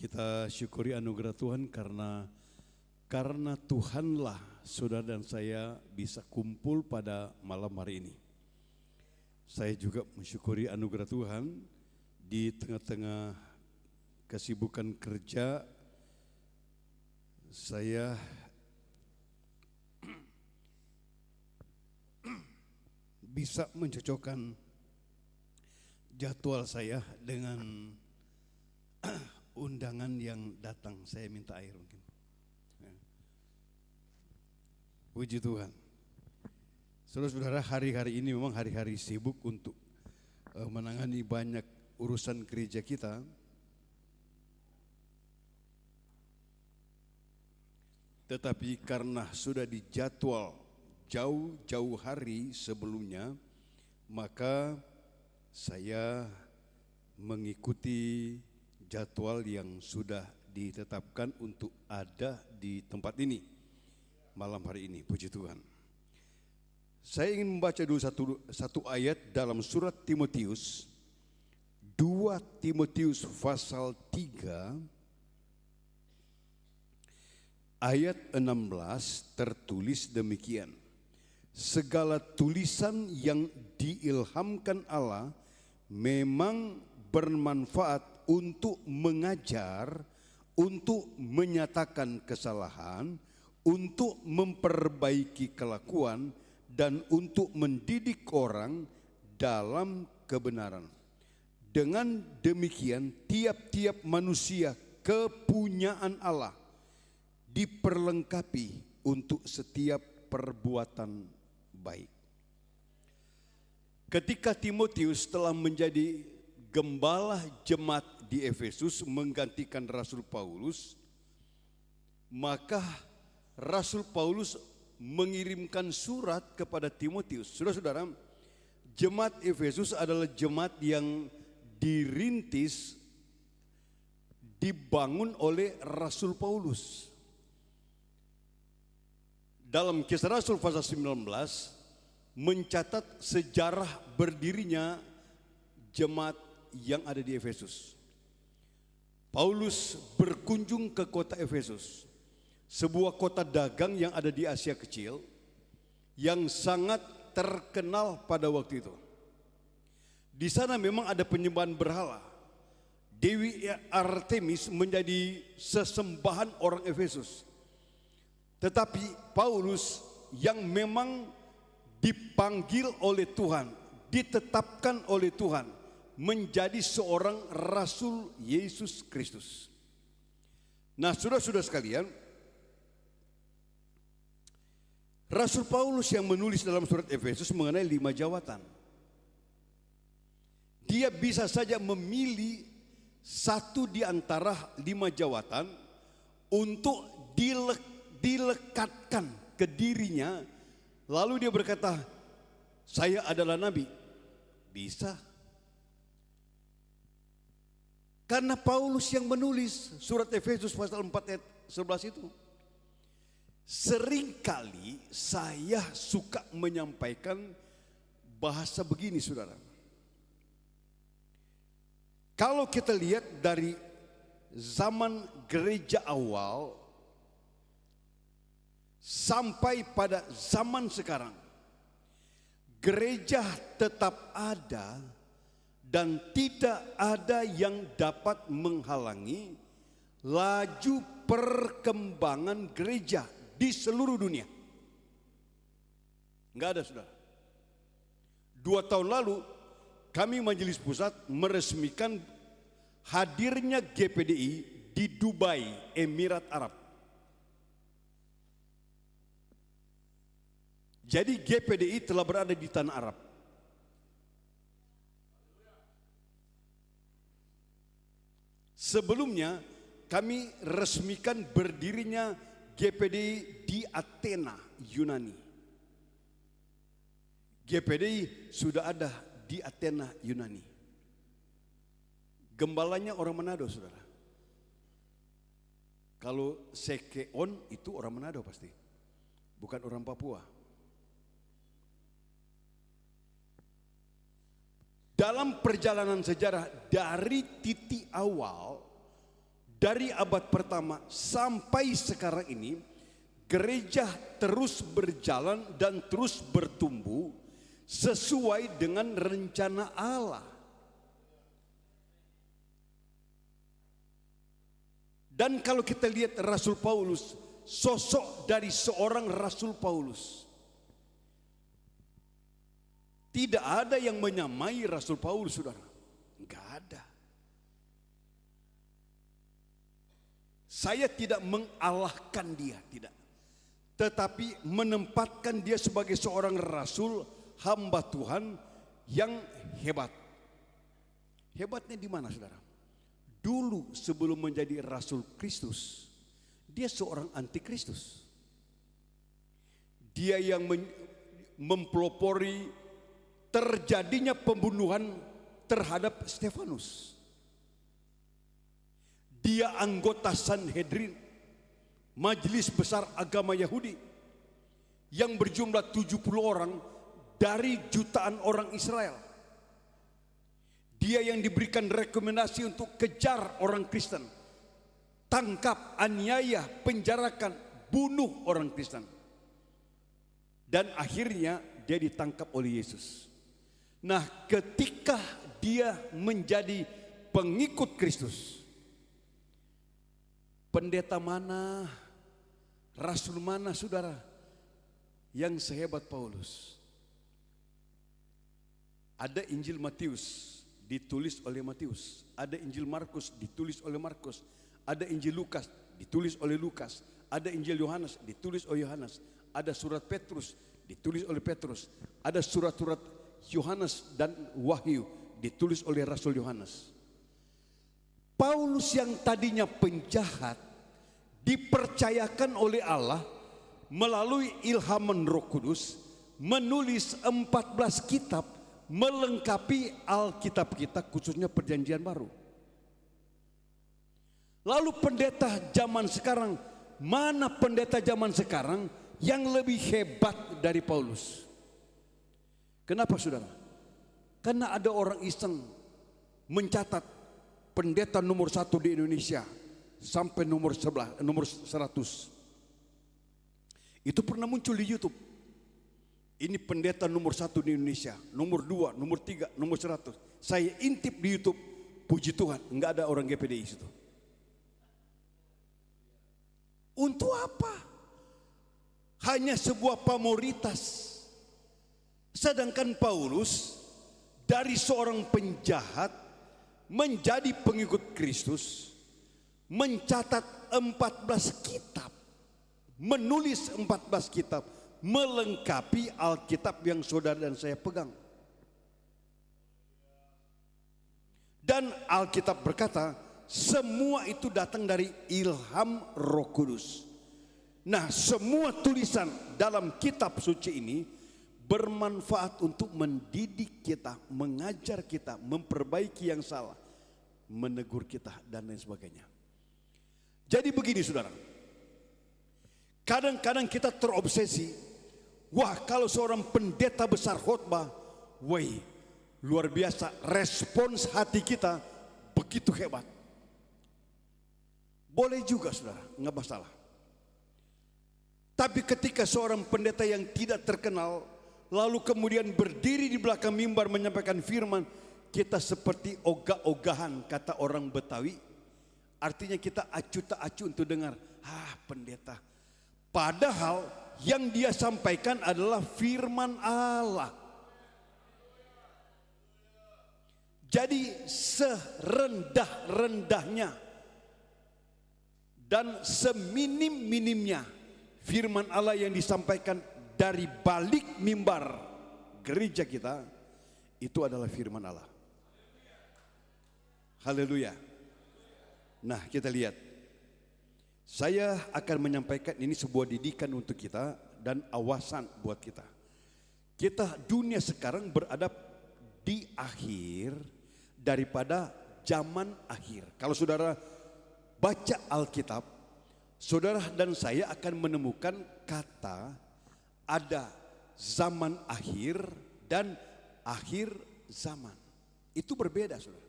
Kita syukuri anugerah Tuhan karena Tuhanlah saudara dan saya bisa kumpul pada malam hari ini. Saya juga mensyukuri anugerah Tuhan di tengah-tengah kesibukan kerja saya bisa mencocokkan jadwal saya dengan undangan yang datang. Saya minta air mungkin. Puji Tuhan. Saudara-saudara, hari-hari ini memang hari-hari sibuk untuk menangani banyak urusan gereja kita. Tetapi karena sudah dijadwal jauh-jauh hari sebelumnya, maka saya mengikuti jadwal yang sudah ditetapkan untuk ada di tempat ini malam hari ini. Puji Tuhan. Saya ingin membaca dulu satu ayat dalam surat Timotius, 2 Timotius pasal 3 ayat 16 tertulis demikian. Segala tulisan yang diilhamkan Allah memang bermanfaat untuk mengajar, untuk menyatakan kesalahan, untuk memperbaiki kelakuan, dan untuk mendidik orang dalam kebenaran. Dengan demikian tiap-tiap manusia kepunyaan Allah diperlengkapi untuk setiap perbuatan baik. Ketika Timotius telah menjadi gembala jemaat di Efesus menggantikan Rasul Paulus, maka Rasul Paulus mengirimkan surat kepada Timotius. Saudara-saudara, jemaat Efesus adalah jemaat yang dirintis, dibangun oleh Rasul Paulus. Dalam Kisah Rasul pasal 19 mencatat sejarah berdirinya jemaat yang ada di Efesus. Paulus berkunjung ke kota Efesus, sebuah kota dagang yang ada di Asia Kecil yang sangat terkenal pada waktu itu. Di sana memang ada penyembahan berhala. Dewi Artemis menjadi sesembahan orang Efesus. Tetapi Paulus yang memang dipanggil oleh Tuhan, ditetapkan oleh Tuhan menjadi seorang Rasul Yesus Kristus. Nah, saudara-saudara sekalian, Rasul Paulus yang menulis dalam surat Efesus mengenai 5 jawatan. Dia bisa saja memilih satu di antara 5 jawatan untuk dilekatkan ke dirinya. Lalu dia berkata, saya adalah nabi. Bisa. Karena Paulus yang menulis surat Efesus pasal 4 ayat 11 itu. Seringkali saya suka menyampaikan bahasa begini, saudara. Kalau kita lihat dari zaman gereja awal sampai pada zaman sekarang, gereja tetap ada dan tidak ada yang dapat menghalangi laju perkembangan gereja di seluruh dunia. Enggak ada, saudara. 2 tahun lalu kami Majelis Pusat meresmikan hadirnya GPDI di Dubai, Emirat Arab. Jadi GPDI telah berada di tanah Arab. Sebelumnya kami resmikan berdirinya GPDI di Athena, Yunani. GPDI sudah ada di Athena, Yunani. Gembalanya orang Manado, saudara. Kalau Sekeon itu orang Manado pasti, bukan orang Papua. Dalam perjalanan sejarah dari titik awal dari abad pertama sampai sekarang ini, gereja terus berjalan dan terus bertumbuh sesuai dengan rencana Allah. Dan kalau kita lihat Rasul Paulus, sosok dari seorang Rasul Paulus, tidak ada yang menyamai Rasul Paulus, saudara. Enggak ada. Saya tidak mengalahkan dia, tidak. Tetapi menempatkan dia sebagai seorang rasul, hamba Tuhan yang hebat. Hebatnya di mana, saudara? Dulu sebelum menjadi Rasul Kristus, dia seorang antikristus. Dia yang mempelopori terjadinya pembunuhan terhadap Stefanus. Dia anggota Sanhedrin, Majelis Besar Agama Yahudi, yang berjumlah 70 orang dari jutaan orang Israel. Dia yang diberikan rekomendasi untuk kejar orang Kristen, tangkap, aniaya, penjarakan, bunuh orang Kristen. Dan akhirnya dia ditangkap oleh Yesus. Nah, ketika dia menjadi pengikut Kristus, pendeta mana, rasul mana, saudara, yang sehebat Paulus? Ada Injil Matius ditulis oleh Matius, ada Injil Markus ditulis oleh Markus, ada Injil Lukas ditulis oleh Lukas, ada Injil Yohanes ditulis oleh Yohanes, ada surat Petrus ditulis oleh Petrus, ada surat-surat Yohanes dan Wahyu ditulis oleh Rasul Yohanes. Paulus yang tadinya penjahat dipercayakan oleh Allah melalui ilhaman Roh Kudus menulis 14 kitab melengkapi Alkitab kita, khususnya Perjanjian Baru. Lalu pendeta zaman sekarang, mana pendeta zaman sekarang yang lebih hebat dari Paulus? Kenapa, saudara? Karena ada orang iseng mencatat pendeta nomor 1 di Indonesia sampai nomor 11, nomor 100. Itu pernah muncul di YouTube. Ini pendeta nomor 1 di Indonesia, nomor 2, nomor 3, nomor 100. Saya intip di YouTube, puji Tuhan, enggak ada orang GPDI situ. Untuk apa? Hanya sebuah pamoritas. Sedangkan Paulus dari seorang penjahat menjadi pengikut Kristus, mencatat 14 kitab, menulis 14 kitab, melengkapi Alkitab yang saudara dan saya pegang. Dan Alkitab berkata, semua itu datang dari ilham Roh Kudus. Nah, semua tulisan dalam kitab suci ini bermanfaat untuk mendidik kita, mengajar kita, memperbaiki yang salah, menegur kita, dan lain sebagainya. Jadi begini, saudara. Kadang-kadang kita terobsesi, wah, kalau seorang pendeta besar khotbah, wah, luar biasa, respons hati kita begitu hebat. Boleh juga, saudara, nggak masalah. Tapi ketika seorang pendeta yang tidak terkenal lalu kemudian berdiri di belakang mimbar menyampaikan firman, kita seperti ogah-ogahan, kata orang Betawi. Artinya kita acu tak acu untuk dengar, pendeta. Padahal yang dia sampaikan adalah firman Allah. Jadi serendah-rendahnya dan seminim-minimnya firman Allah yang disampaikan dari balik mimbar gereja kita, itu adalah firman Allah. Haleluya. Nah, kita lihat. Saya akan menyampaikan ini sebuah didikan untuk kita dan awasan buat kita. Kita dunia sekarang berada di akhir daripada zaman akhir. Kalau saudara baca Alkitab, saudara dan saya akan menemukan kata ada zaman akhir dan akhir zaman. Itu berbeda, saudara.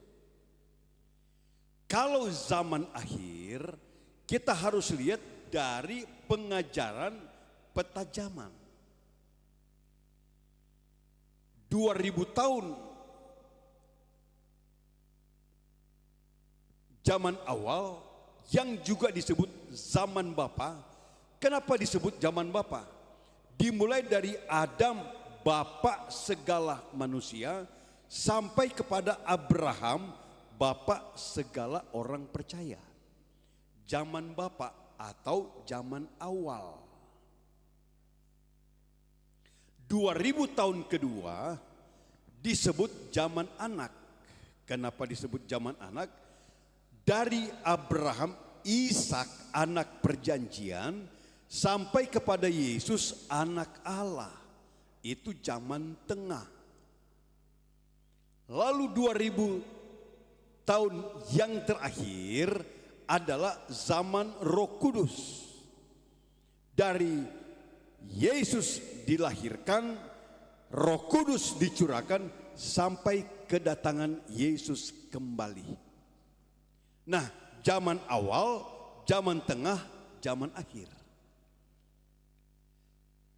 Kalau zaman akhir, kita harus lihat dari pengajaran peta zaman. 2000 tahun zaman awal yang juga disebut zaman Bapa. Kenapa disebut zaman Bapa? Dimulai dari Adam, Bapa segala manusia, sampai kepada Abraham, Bapa segala orang percaya. Zaman Bapa atau zaman awal. 2000 tahun kedua disebut zaman anak. Kenapa disebut zaman anak? Dari Abraham, Ishak anak perjanjian, sampai kepada Yesus anak Allah. Itu zaman tengah. Lalu 2000 tahun yang terakhir adalah zaman Roh Kudus. Dari Yesus dilahirkan, Roh Kudus dicurahkan sampai kedatangan Yesus kembali. Nah, zaman awal, zaman tengah, zaman akhir.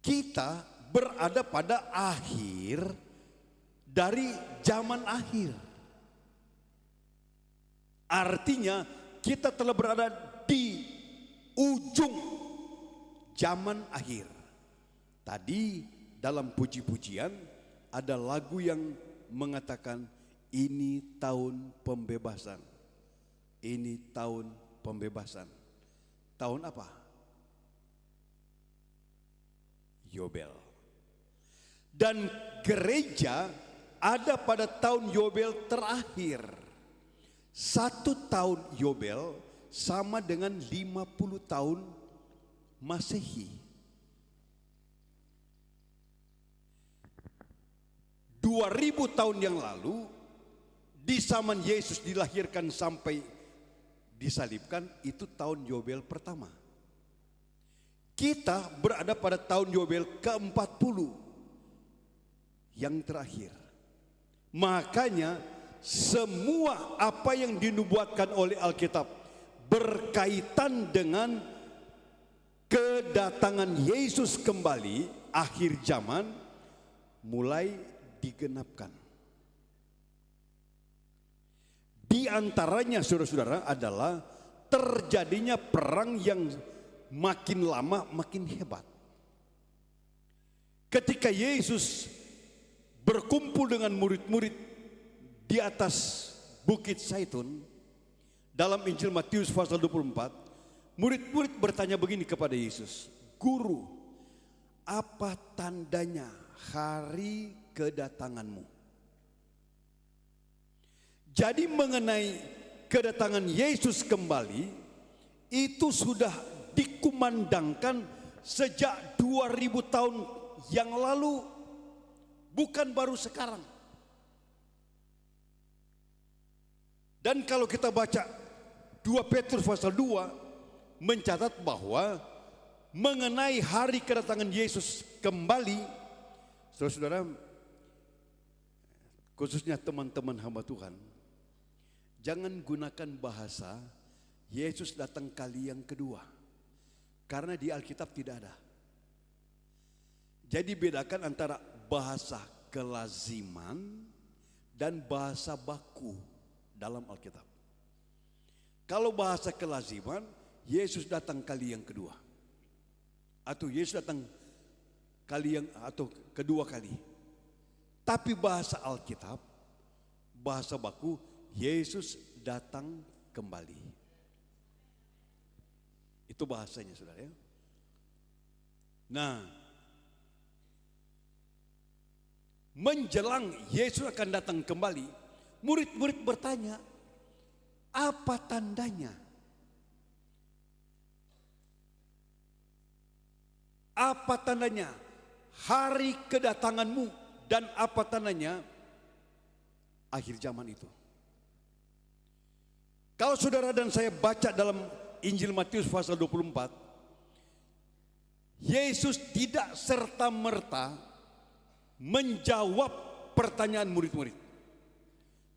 Kita berada pada akhir dari zaman akhir. Artinya kita telah berada di ujung zaman akhir. Tadi dalam puji-pujian ada lagu yang mengatakan ini tahun pembebasan. Ini tahun pembebasan. Tahun apa? Yobel. Dan gereja ada pada tahun Yobel terakhir. 1 tahun Yobel sama dengan 50 tahun Masehi. 2000 tahun yang lalu, di zaman Yesus dilahirkan sampai disalibkan, itu tahun Yobel pertama. Kita berada pada tahun Yobel ke-40 yang terakhir. Makanya semua apa yang dinubuatkan oleh Alkitab berkaitan dengan kedatangan Yesus kembali akhir zaman mulai digenapkan. Di antaranya saudara-saudara adalah terjadinya perang yang makin lama makin hebat. Ketika Yesus berkumpul dengan murid-murid di atas Bukit Zaitun, dalam Injil Matius pasal 24, murid-murid bertanya begini kepada Yesus, "Guru, apa tandanya hari kedatanganmu?" Jadi mengenai kedatangan Yesus kembali itu sudah dikumandangkan sejak 2000 tahun yang lalu, bukan baru sekarang. Dan kalau kita baca 2 Petrus pasal 2 mencatat bahwa mengenai hari kedatangan Yesus kembali, saudara-saudara, khususnya teman-teman hamba Tuhan, jangan gunakan bahasa Yesus datang kali yang kedua, karena di Alkitab tidak ada. Jadi bedakan antara bahasa kelaziman dan bahasa baku dalam Alkitab. Kalau bahasa kelaziman, Yesus datang kali yang kedua, atau Yesus datang kali yang atau kedua kali. Tapi bahasa Alkitab, bahasa baku, Yesus datang kembali. Itu bahasanya, saudara ya. Nah, menjelang Yesus akan datang kembali, murid-murid bertanya, apa tandanya? Apa tandanya hari kedatanganmu, dan apa tandanya akhir zaman itu? Kalau saudara dan saya baca dalam Injil Matius pasal 24, Yesus tidak serta-merta menjawab pertanyaan murid-murid.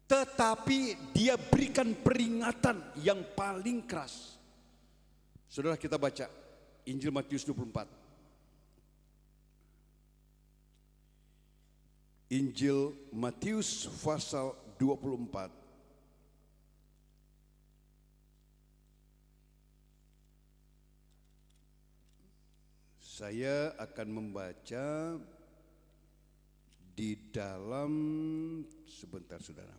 tetapi dia berikan peringatan yang paling keras. Saudara, kita baca Injil Matius 24. Injil Matius pasal 24. Saya akan membaca di dalam, sebentar saudara,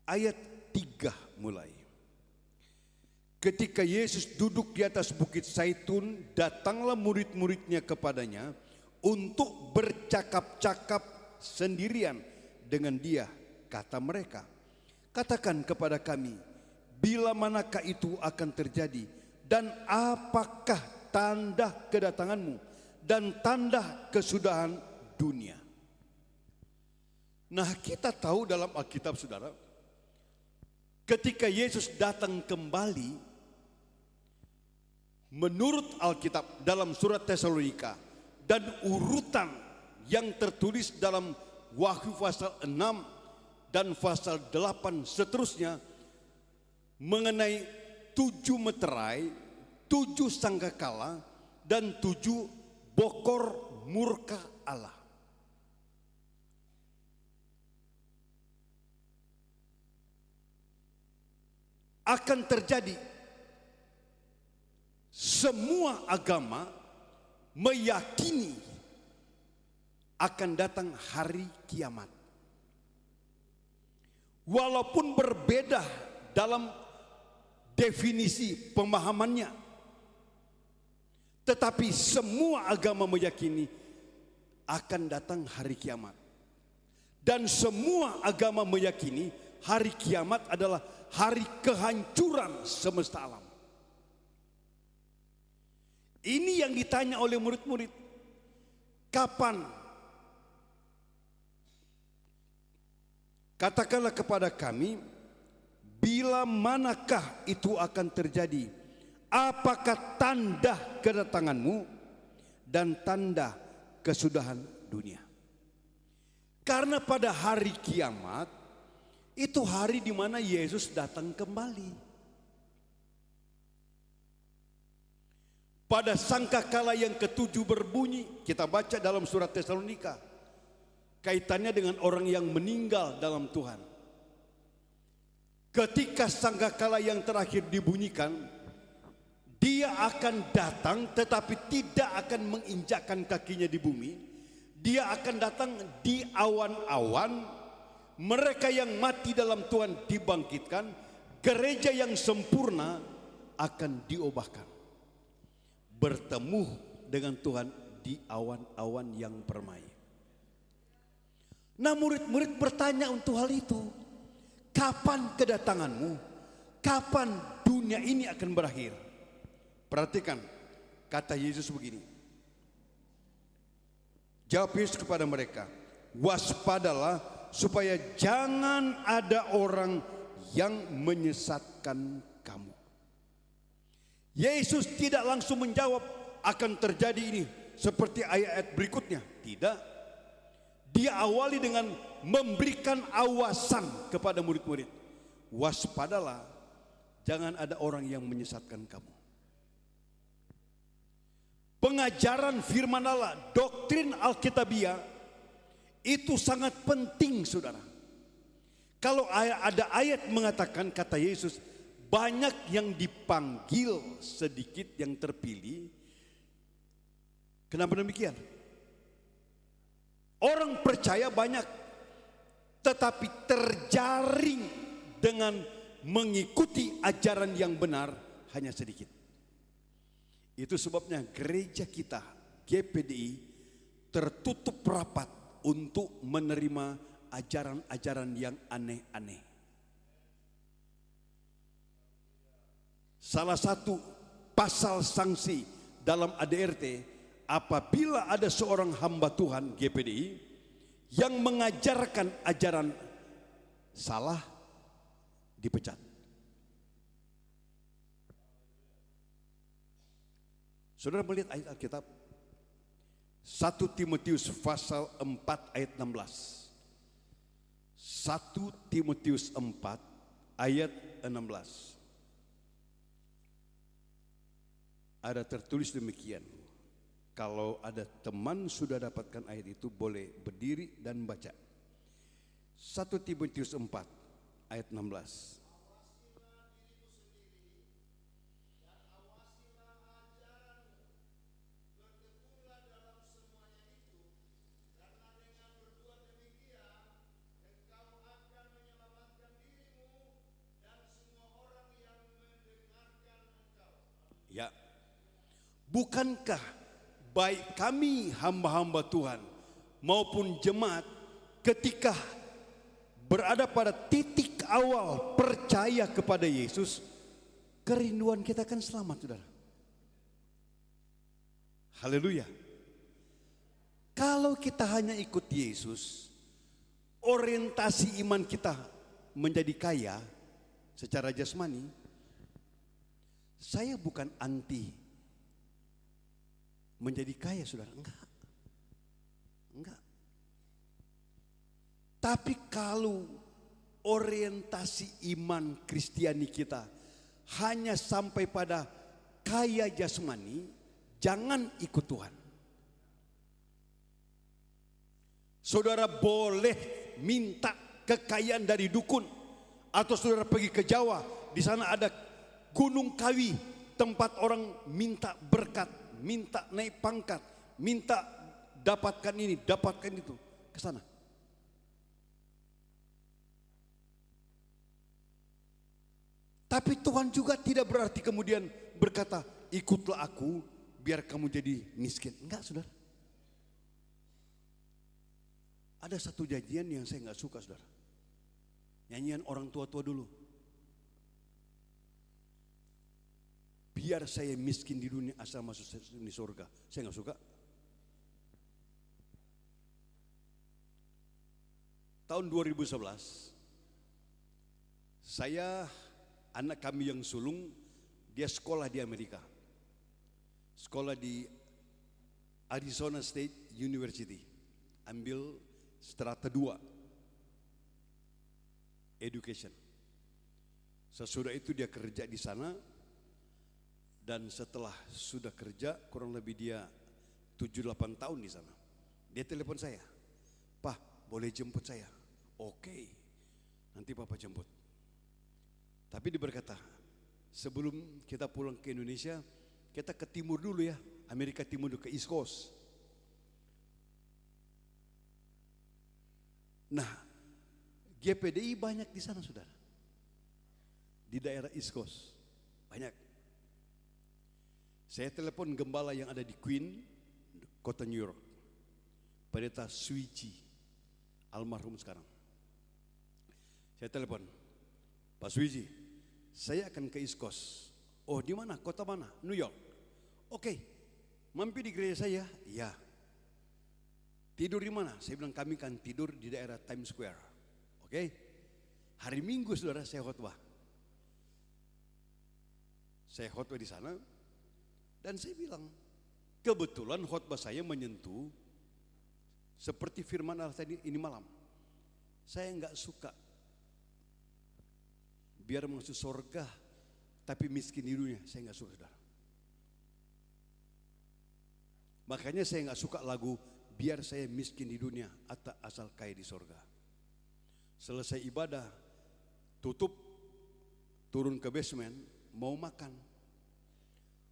ayat 3 mulai. Ketika Yesus duduk di atas bukit Zaitun, datanglah murid-muridnya kepadanya untuk bercakap-cakap sendirian dengan dia. Kata mereka, katakan kepada kami, bila manakah itu akan terjadi, dan apakah tanda kedatanganmu dan tanda kesudahan dunia. Nah, kita tahu dalam Alkitab saudara, ketika Yesus datang kembali, menurut Alkitab dalam surat Tesalonika dan urutan yang tertulis dalam Wahyu pasal 6 dan pasal 8 seterusnya, mengenai 7 meterai, 7 sangkakala, dan 7 bokor murka Allah. Akan terjadi, semua agama meyakini akan datang hari kiamat. Walaupun berbeda dalam definisi pemahamannya, tetapi semua agama meyakini akan datang hari kiamat. Dan semua agama meyakini hari kiamat adalah hari kehancuran semesta alam. Ini yang ditanya oleh murid-murid, kapan? Katakanlah kepada kami, bila manakah itu akan terjadi? Apakah tanda kedatanganmu dan tanda kesudahan dunia? Karena pada hari kiamat itu hari di mana Yesus datang kembali. Pada sangkakala yang ketujuh berbunyi, kita baca dalam surat Tesalonika, kaitannya dengan orang yang meninggal dalam Tuhan. Ketika sangkakala yang terakhir dibunyikan, dia akan datang tetapi tidak akan menginjakkan kakinya di bumi. Dia akan datang di awan-awan. Mereka yang mati dalam Tuhan dibangkitkan. Gereja yang sempurna akan diubahkan, bertemu dengan Tuhan di awan-awan yang permai. Nah, murid-murid bertanya untuk hal itu. Kapan kedatanganmu? Kapan dunia ini akan berakhir? Perhatikan, kata Yesus begini. Jawab Yesus kepada mereka, waspadalah supaya jangan ada orang yang menyesatkan kamu. Yesus tidak langsung menjawab akan terjadi ini seperti ayat-ayat berikutnya. Tidak. Dia awali dengan memberikan awasan kepada murid-murid. Waspadalah, jangan ada orang yang menyesatkan kamu. Pengajaran firman Allah, doktrin Alkitabiah itu sangat penting saudara. Kalau ada ayat mengatakan, kata Yesus, banyak yang dipanggil, sedikit yang terpilih. Kenapa demikian? Orang percaya banyak, tetapi terjaring dengan mengikuti ajaran yang benar hanya sedikit. Itu sebabnya gereja kita, GPDI, tertutup rapat untuk menerima ajaran-ajaran yang aneh-aneh. Salah satu pasal sanksi dalam ADRT, apabila ada seorang hamba Tuhan GPDI yang mengajarkan ajaran salah, dipecat. Saudara melihat ayat Alkitab 1 Timotius pasal 4 ayat 16. 1 Timotius 4 ayat 16. Ada tertulis demikian. Kalau ada teman sudah dapatkan ayat itu, boleh berdiri dan baca. 1 Timotius 4 ayat 16. Ya, bukankah baik kami hamba-hamba Tuhan maupun jemaat ketika berada pada titik awal percaya kepada Yesus, kerinduan kita kan selamat, saudara. Haleluya. Kalau kita hanya ikut Yesus, orientasi iman kita menjadi kaya secara jasmani. Saya bukan anti menjadi kaya, saudara. Enggak. Tapi kalau orientasi iman Kristiani kita hanya sampai pada kaya jasmani, jangan ikut Tuhan. Saudara boleh minta kekayaan dari dukun, atau saudara pergi ke Jawa, di sana ada Gunung Kawi, tempat orang minta berkat, minta naik pangkat, minta dapatkan ini, dapatkan itu, ke sana. Tapi Tuhan juga tidak berarti kemudian berkata, ikutlah aku biar kamu jadi miskin. Enggak, saudara. Ada satu janjian yang saya enggak suka, saudara. Nyanyian orang tua-tua dulu. Biar saya miskin di dunia asal masuk di surga. Saya enggak suka. Tahun 2011, anak kami yang sulung, dia sekolah di Amerika. Sekolah di Arizona State University. Ambil strata 2 education. Sesudah itu dia kerja di sana, dan setelah sudah kerja kurang lebih dia 7-8 tahun di sana. Dia telepon saya, "Pak, boleh jemput saya?" "Oke, nanti Papa jemput." Tapi dia berkata, sebelum kita pulang ke Indonesia, kita ke timur dulu ya, Amerika Timur, ke East Coast. Nah, GPDI banyak di sana, saudara. Di daerah East Coast, banyak. Saya telepon gembala yang ada di Queen, kota New York, Pendeta Suici, almarhum sekarang. Saya telepon, "Pak Suici, saya akan ke East Coast." "Oh, di mana? Kota mana?" "New York." "Oke, mampir di gereja saya." "Iya." "Tidur di mana?" Saya bilang, "Kami kan tidur di daerah Times Square." "Oke." Hari Minggu, saudara, saya khotbah. Saya khotbah di sana, dan saya bilang, kebetulan khotbah saya menyentuh seperti firman Allah tadi ini malam. Saya enggak suka biar masuk surga tapi miskin di dunia. Saya enggak suka, saudara. Makanya saya enggak suka lagu "Biar Saya Miskin di Dunia atau Asal Kaya di Surga." Selesai ibadah, tutup, turun ke basement, mau makan.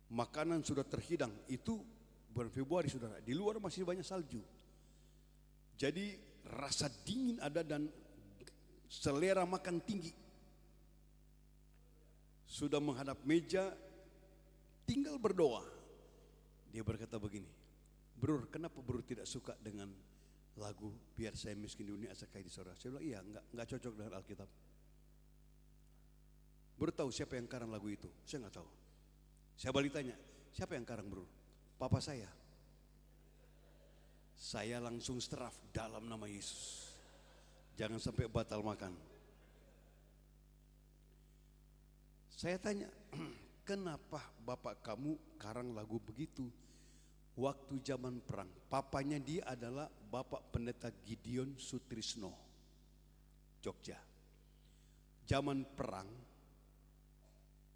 Makanan sudah terhidang, itu bulan Februari, saudara. Di luar masih banyak salju. Jadi rasa dingin ada dan selera makan tinggi. Sudah menghadap meja, tinggal berdoa. Dia berkata begini, "Bro, kenapa bro tidak suka dengan lagu Biar Saya Miskin di Dunia Asal Kaya di Surga?" Saya bilang, "Iya, enggak cocok dengan Alkitab." "Bro tahu siapa yang karang lagu itu?" "Saya enggak tahu." Saya balik tanya, "Siapa yang karang, bro?" "Papa saya." Saya langsung straf, dalam nama Yesus, jangan sampai batal makan. Saya tanya, "Kenapa bapak kamu karang lagu begitu?" "Waktu zaman perang, papanya dia adalah Bapak Pendeta Gideon Sutrisno." Jogja. Zaman perang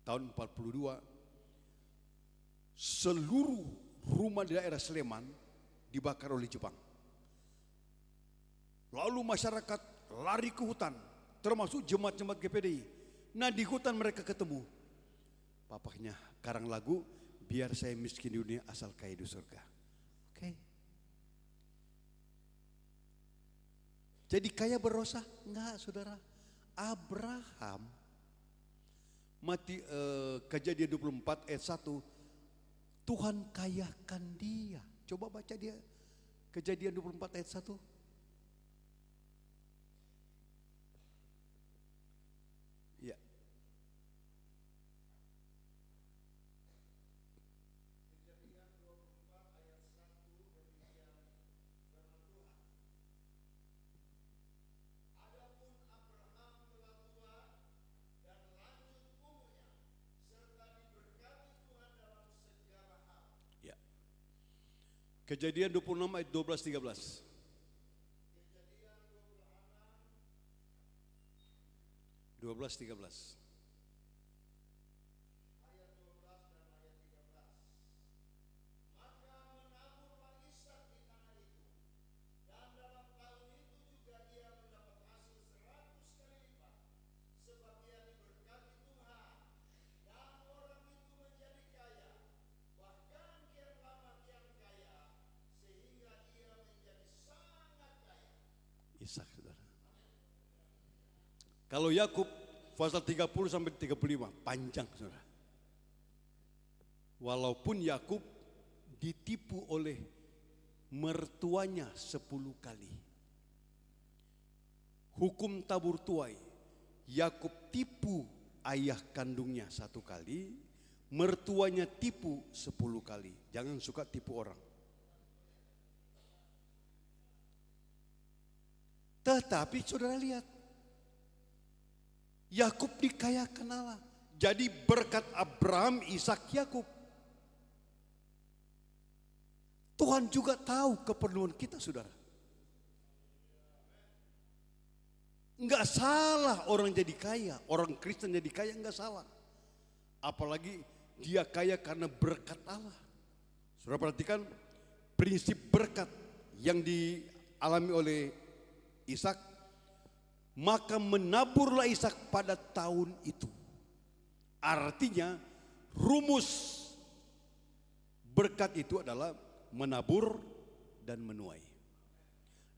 tahun 42, seluruh rumah di daerah Sleman dibakar oleh Jepang. Lalu masyarakat lari ke hutan, termasuk jemaat-jemaat GPDI. Nah, di hutan mereka ketemu. Papahnya karang lagu, biar saya miskin di dunia asal kaya di surga. Oke. Jadi kaya berdosa? Enggak, saudara. Abraham, Kejadian 24 ayat 1, Tuhan kayakan dia. Coba baca dia, Kejadian 24 ayat 1. Ya. Ya. Kejadian 26 ayat 12-13. 12-13. Ishak, saudara. Kalau Yakub pasal 30 sampai 35 panjang, saudara. Walaupun Yakub ditipu oleh mertuanya 10 kali. Hukum tabur tuai, Yakub tipu ayah kandungnya 1 kali, mertuanya tipu 10 kali. Jangan suka tipu orang. Tetapi saudara lihat, Yakub dikayakan Allah. Jadi berkat Abraham, Ishak, Yakub. Tuhan juga tahu keperluan kita, saudara. Enggak salah orang jadi kaya, orang Kristen jadi kaya enggak salah. Apalagi dia kaya karena berkat Allah. Saudara perhatikan prinsip berkat yang dialami oleh Ishak, maka menaburlah Ishak pada tahun itu. Artinya rumus berkat itu adalah menabur dan menuai.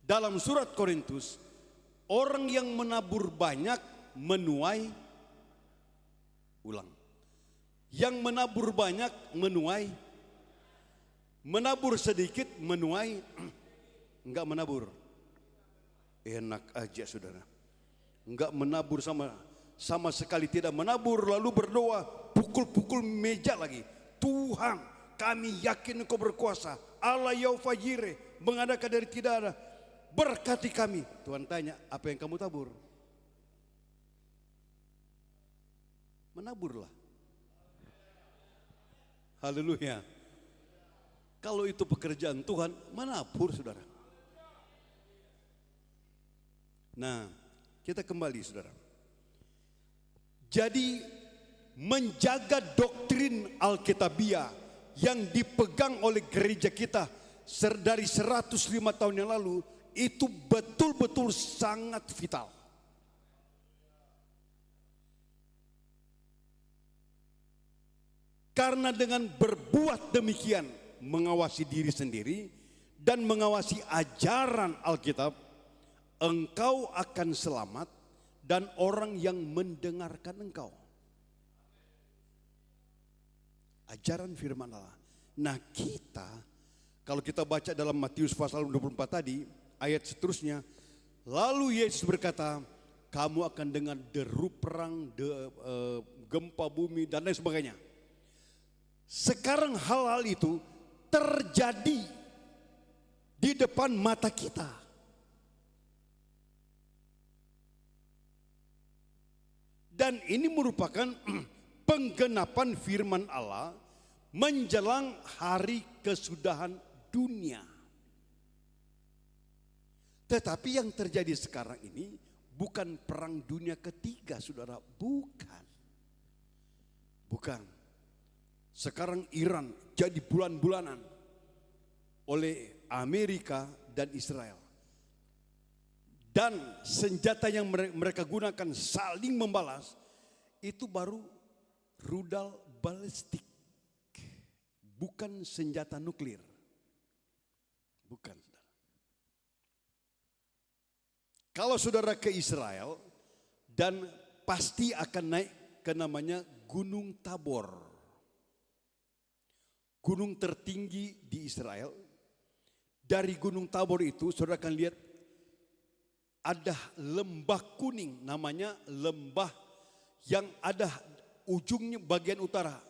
Dalam surat Korintus, orang yang menabur banyak menuai, ulang. Yang menabur banyak menuai, menabur sedikit menuai, enggak menabur. Enak aja, saudara. Enggak menabur, sama sekali tidak menabur, lalu berdoa, pukul-pukul meja lagi. Tuhan, kami yakin Engkau berkuasa. Allah Yahweh Jireh, mengadakan dari tidak ada. Berkati kami. Tuhan tanya, apa yang kamu tabur? Menaburlah. Haleluya. Kalau itu pekerjaan Tuhan, menabur, saudara. Nah, kita kembali, saudara. Jadi menjaga doktrin Alkitabiah yang dipegang oleh gereja kita dari 105 tahun yang lalu itu betul-betul sangat vital. Karena dengan berbuat demikian mengawasi diri sendiri dan mengawasi ajaran Alkitab, engkau akan selamat dan orang yang mendengarkan engkau. Ajaran firman Allah. Nah, kita kalau kita baca dalam Matius pasal 24 tadi, ayat seterusnya, lalu Yesus berkata, kamu akan dengar deru perang, gempa bumi dan lain sebagainya. Sekarang hal-hal itu terjadi di depan mata kita. Dan ini merupakan penggenapan firman Allah menjelang hari kesudahan dunia. Tetapi yang terjadi sekarang ini bukan perang dunia ketiga, saudara, bukan. Bukan. Sekarang Iran jadi bulan-bulanan oleh Amerika dan Israel. Dan senjata yang mereka gunakan saling membalas, itu baru rudal balistik, bukan senjata nuklir. Bukan, saudara. Kalau saudara ke Israel, dan pasti akan naik ke namanya Gunung Tabor. Gunung tertinggi di Israel. Dari Gunung Tabor itu saudara akan lihat ada lembah kuning, namanya lembah yang ada ujungnya bagian utara,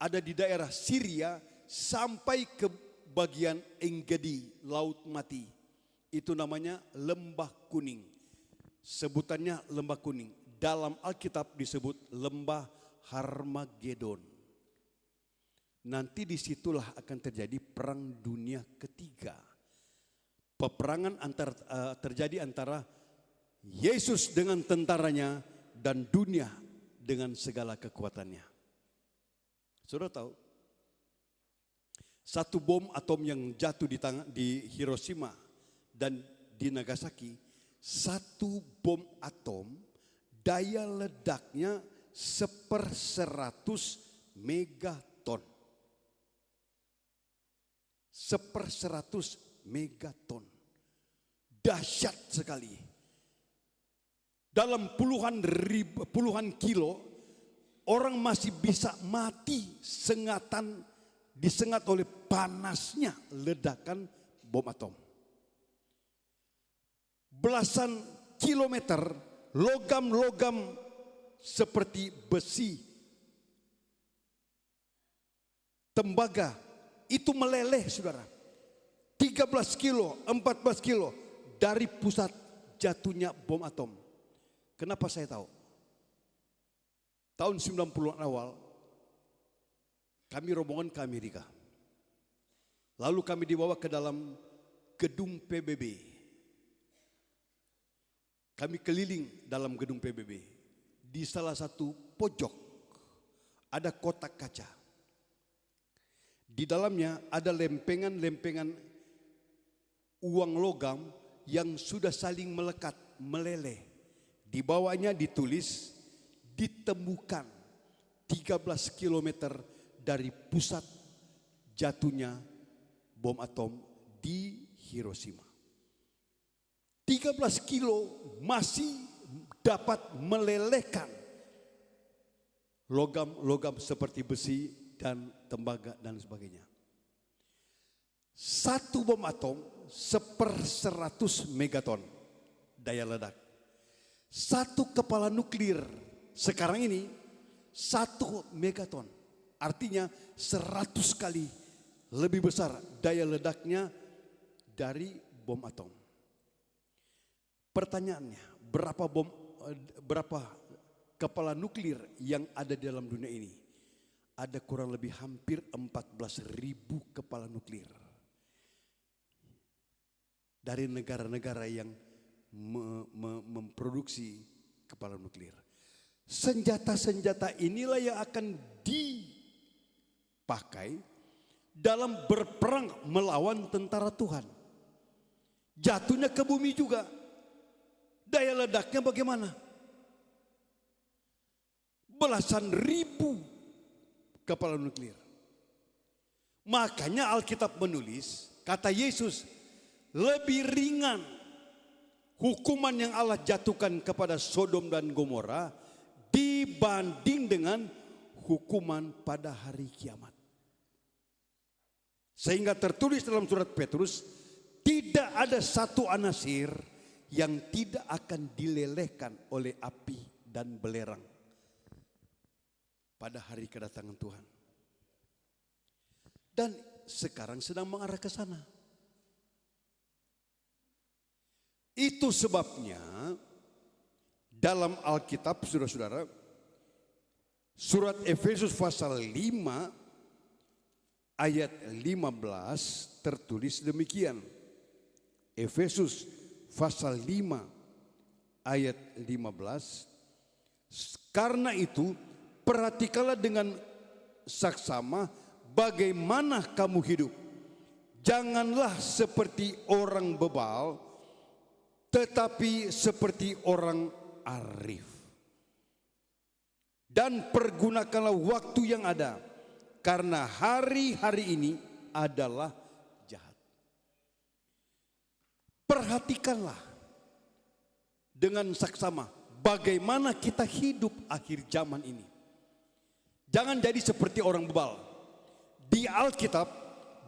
ada di daerah Syria sampai ke bagian Enggedi, Laut Mati. Itu namanya lembah kuning. Sebutannya lembah kuning. Dalam Alkitab disebut lembah Harmagedon. Nanti disitulah akan terjadi perang dunia ketiga. Peperangan terjadi antara Yesus dengan tentaranya dan dunia dengan segala kekuatannya. Saudara tahu, satu bom atom yang jatuh di Hiroshima dan di Nagasaki, satu bom atom daya ledaknya 1/100 megaton. 1/100 megaton. Dahsyat sekali. Dalam puluhan kilo, orang masih bisa mati disengat oleh panasnya ledakan bom atom. Belasan kilometer logam-logam seperti besi, tembaga itu meleleh, saudara. 13 kilo, 14 kilo dari pusat jatuhnya bom atom. Kenapa saya tahu? Tahun 90-an awal, kami rombongan ke Amerika. Lalu kami dibawa ke dalam gedung PBB. Kami keliling dalam gedung PBB. Di salah satu pojok ada kotak kaca. Di dalamnya ada lempengan-lempengan uang logam yang sudah saling melekat, meleleh. Di bawahnya ditulis, ditemukan 13 km dari pusat jatuhnya bom atom di Hiroshima. 13 kilo masih dapat melelehkan logam-logam seperti besi dan tembaga dan sebagainya. Satu bom atom 1/100 megaton daya ledak. Satu kepala nuklir sekarang ini 1 megaton. Artinya 100 kali lebih besar daya ledaknya dari bom atom. Pertanyaannya, berapa kepala nuklir yang ada di dalam dunia ini? Ada kurang lebih hampir 14.000 kepala nuklir. Dari negara-negara yang memproduksi kepala nuklir. Senjata-senjata inilah yang akan dipakai dalam berperang melawan tentara Tuhan. Jatuhnya ke bumi juga. Daya ledaknya bagaimana? Belasan ribu kepala nuklir. Makanya Alkitab menulis, kata Yesus, lebih ringan hukuman yang Allah jatuhkan kepada Sodom dan Gomora dibanding dengan hukuman pada hari kiamat. Sehingga tertulis dalam surat Petrus, tidak ada satu anasir yang tidak akan dilelehkan oleh api dan belerang pada hari kedatangan Tuhan. Dan sekarang sedang mengarah ke sana. Itu sebabnya dalam Alkitab, saudara-saudara, surat Efesus pasal 5 ayat 15 tertulis demikian. Efesus pasal 5 ayat 15. Karena itu perhatikanlah dengan saksama bagaimana kamu hidup. Janganlah seperti orang bebal, tetapi seperti orang arif. Dan pergunakanlah waktu yang ada, karena hari-hari ini adalah jahat. Perhatikanlah dengan saksama bagaimana kita hidup akhir zaman ini. Jangan jadi seperti orang bebal. Di Alkitab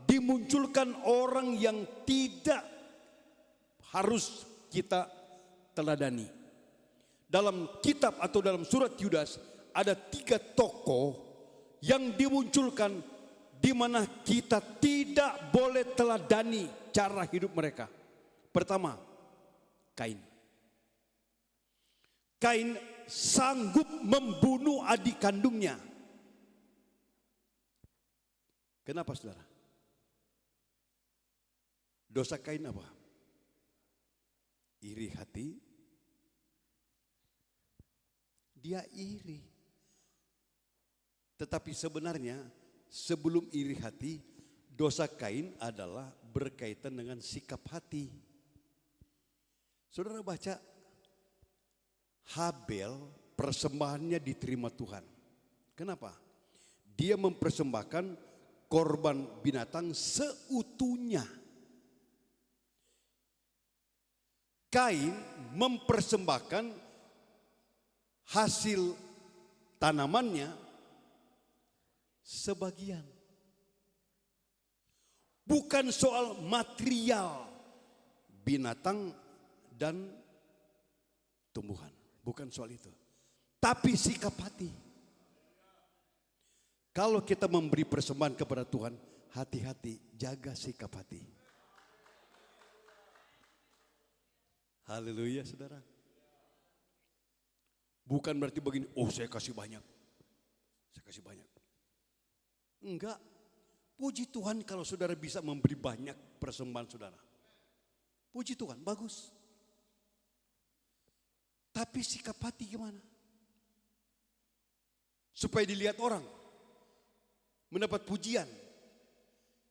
dimunculkan orang yang tidak harus kita teladani. Dalam kitab atau dalam surat Yudas ada 3 tokoh yang dimunculkan di mana kita tidak boleh teladani cara hidup mereka. Pertama, Kain. Kain sanggup membunuh adik kandungnya. Kenapa saudara? Dosa Kain apa? Iri hati. Dia iri. Tetapi sebenarnya sebelum iri hati, dosa Kain adalah berkaitan dengan sikap hati. Saudara baca, Habel persembahannya diterima Tuhan. Kenapa? Dia mempersembahkan korban binatang seutuhnya. Kain mempersembahkan hasil tanamannya sebagian. Bukan soal material binatang dan tumbuhan. Bukan soal itu. Tapi sikap hati. Kalau kita memberi persembahan kepada Tuhan, hati-hati, jaga sikap hati. Haleluya saudara. Bukan berarti begini, oh saya kasih banyak. Saya kasih banyak. Enggak. Puji Tuhan kalau saudara bisa memberi banyak persembahan saudara. Puji Tuhan, bagus. Tapi sikap hati gimana? Supaya dilihat orang. Mendapat pujian.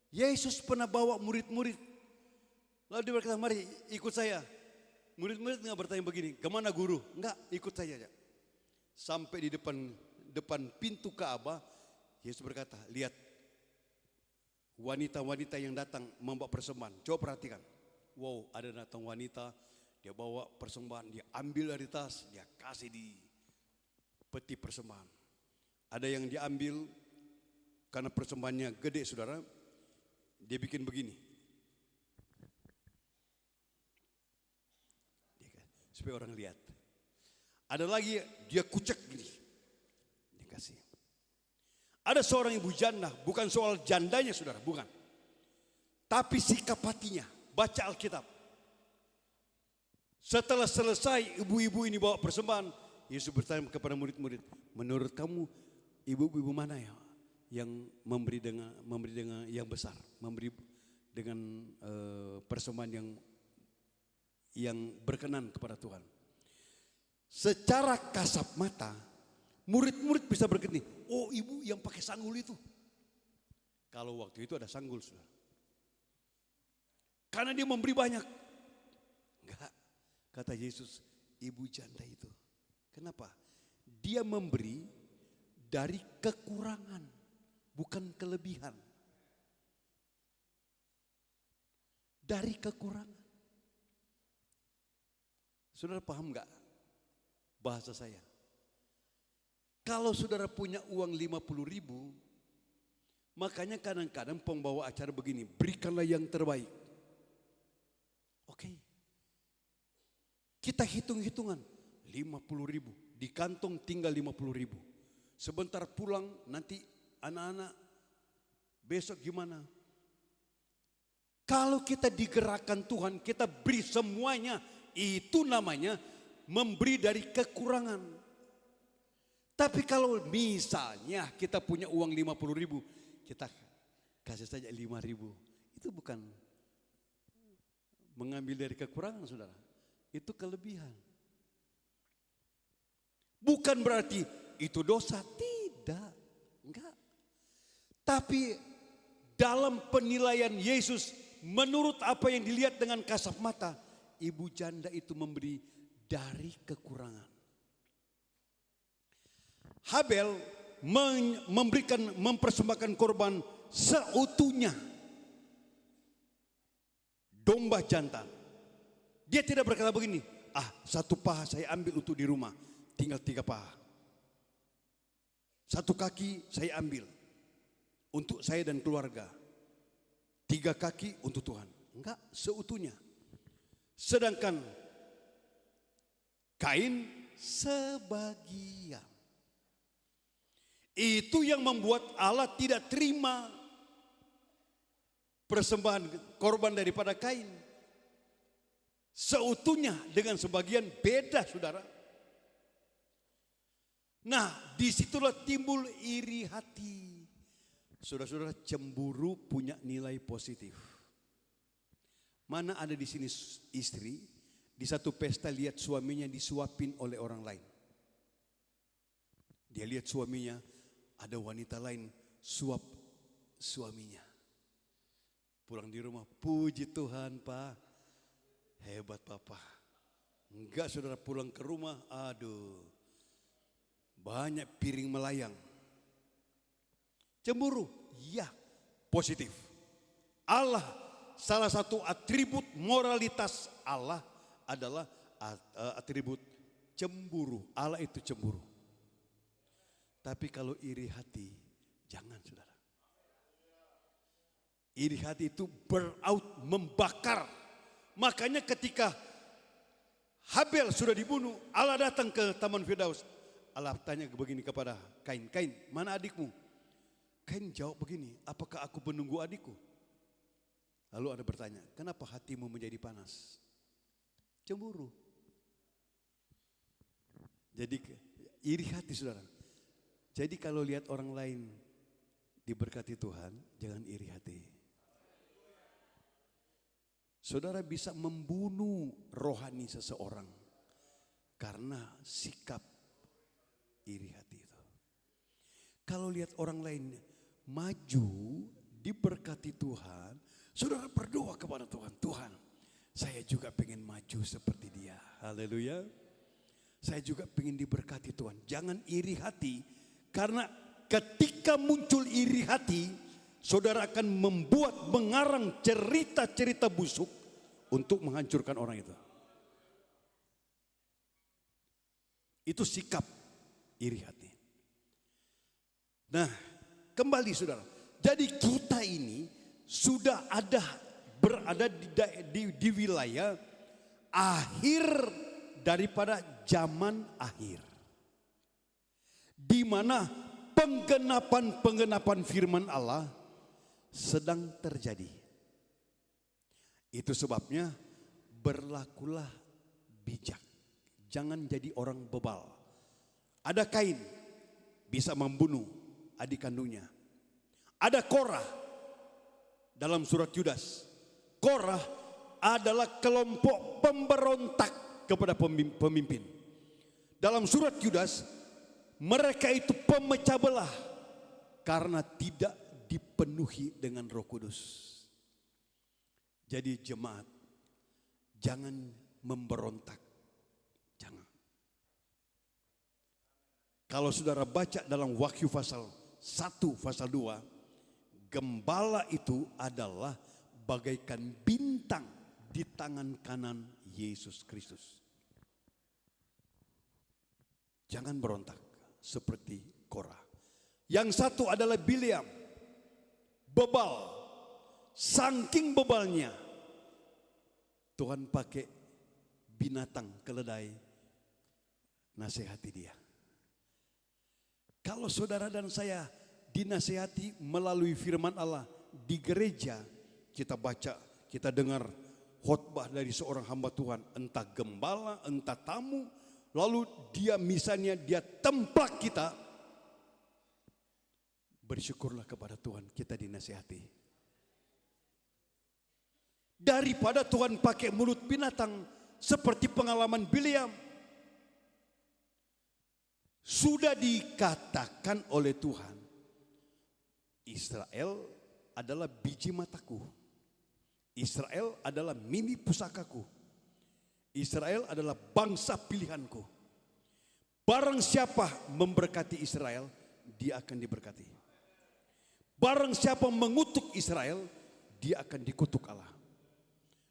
Yesus pernah bawa murid-murid. Lalu dia berkata, mari ikut saya. Murid-murid nggak bertanya begini, kemana guru? Enggak, ikut saja. Sampai di depan pintu Ka'bah, Yesus berkata, lihat wanita-wanita yang datang membawa persembahan. Coba perhatikan. Wow, ada datang wanita, dia bawa persembahan, dia ambil dari tas, dia kasih di peti persembahan. Ada yang diambil karena persembahannya gede saudara, dia bikin begini. Supaya orang lihat. Ada lagi dia kucek gini. Dikasih. Ada seorang ibu janda, bukan soal jandanya saudara, bukan. Tapi sikap hatinya, baca Alkitab. Setelah selesai ibu-ibu ini bawa persembahan, Yesus bertanya kepada murid-murid, menurut kamu ibu-ibu mana ya yang memberi dengan yang besar, memberi dengan persembahan yang berkenan kepada Tuhan. Secara kasat mata, murid-murid bisa berkata, oh ibu yang pakai sanggul itu. Kalau waktu itu ada sanggul, saudara. Karena dia memberi banyak. Enggak, kata Yesus, ibu janda itu. Kenapa? Dia memberi dari kekurangan, bukan kelebihan. Dari kekurangan. Saudara paham enggak bahasa saya? Kalau saudara punya uang 50.000, makanya kadang-kadang pembawa acara begini, berikanlah yang terbaik. Oke. Kita hitung-hitungan, 50.000, di kantong tinggal 50.000. Sebentar pulang nanti anak-anak besok gimana? Kalau kita digerakkan Tuhan, kita beri semuanya, itu namanya memberi dari kekurangan. Tapi kalau misalnya kita punya uang 50.000, kita kasih saja 5.000. Itu bukan mengambil dari kekurangan saudara. Itu kelebihan. Bukan berarti itu dosa, tidak, enggak. Tapi dalam penilaian Yesus, menurut apa yang dilihat dengan kasat mata, ibu janda itu memberi dari kekurangan. Habel mempersembahkan korban seutuhnya, domba jantan. Dia tidak berkata begini, satu paha saya ambil untuk di rumah, tinggal 3 paha. Satu kaki saya ambil untuk saya dan keluarga, 3 kaki untuk Tuhan. Enggak, seutuhnya. Sedangkan Kain sebagian. Itu yang membuat Allah tidak terima persembahan korban daripada Kain. Seutuhnya dengan sebagian beda, saudara. Nah, disitulah timbul iri hati. Saudara-saudara, cemburu punya nilai positif. Mana ada di sini istri di satu pesta lihat suaminya disuapin oleh orang lain. Dia lihat suaminya, ada wanita lain suap suaminya. Pulang di rumah, puji Tuhan Pak, hebat Papa. Enggak, saudara, pulang ke rumah, aduh, banyak piring melayang. Cemburu, ya, positif. Allah, salah satu atribut moralitas Allah adalah atribut cemburu. Allah itu cemburu. Tapi kalau iri hati, jangan, saudara. Iri hati itu beraut, membakar. Makanya ketika Habel sudah dibunuh, Allah datang ke Taman Firdaus. Allah tanya begini kepada Kain, Kain, mana adikmu? Kain jawab begini, apakah aku menunggu adikku? Lalu ada bertanya, kenapa hatimu menjadi panas? Cemburu. Jadi iri hati, saudara. Jadi kalau lihat orang lain diberkati Tuhan, jangan iri hati. Saudara bisa membunuh rohani seseorang karena sikap iri hati itu. Kalau lihat orang lain maju diberkati Tuhan, saudara berdoa kepada Tuhan, Tuhan, saya juga pengen maju seperti dia. Haleluya. Saya juga pengen diberkati Tuhan. Jangan iri hati, karena ketika muncul iri hati, saudara akan membuat mengarang cerita-cerita busuk untuk menghancurkan orang itu. Itu sikap iri hati. Nah, kembali saudara. Jadi kita ini sudah berada di wilayah akhir daripada zaman akhir. Di mana penggenapan firman Allah sedang terjadi. Itu sebabnya berlakulah bijak. Jangan jadi orang bebal. Ada Kain bisa membunuh adik kandungnya. Ada Korah dalam surat Yudas. Korah adalah kelompok pemberontak kepada pemimpin. Dalam surat Yudas, mereka itu pemecah belah karena tidak dipenuhi dengan Roh Kudus. Jadi jemaat, jangan memberontak. Jangan. Kalau saudara baca dalam Wahyu pasal 1, pasal 2, gembala itu adalah bagaikan bintang di tangan kanan Yesus Kristus. Jangan berontak seperti Korah. Yang satu adalah Bileam, bebal. Saking bebalnya, Tuhan pakai binatang keledai nasihati dia. Kalau saudara dan saya dinasihati melalui firman Allah di gereja, kita baca, kita dengar khotbah dari seorang hamba Tuhan, entah gembala, entah tamu, lalu dia misalnya dia templak kita, bersyukurlah kepada Tuhan kita dinasihati. Daripada Tuhan pakai mulut binatang seperti pengalaman Bileam. Sudah dikatakan oleh Tuhan, Israel adalah biji mataku. Israel adalah mini pusakaku. Israel adalah bangsa pilihanku. Barang siapa memberkati Israel, dia akan diberkati. Barang siapa mengutuk Israel, dia akan dikutuk Allah.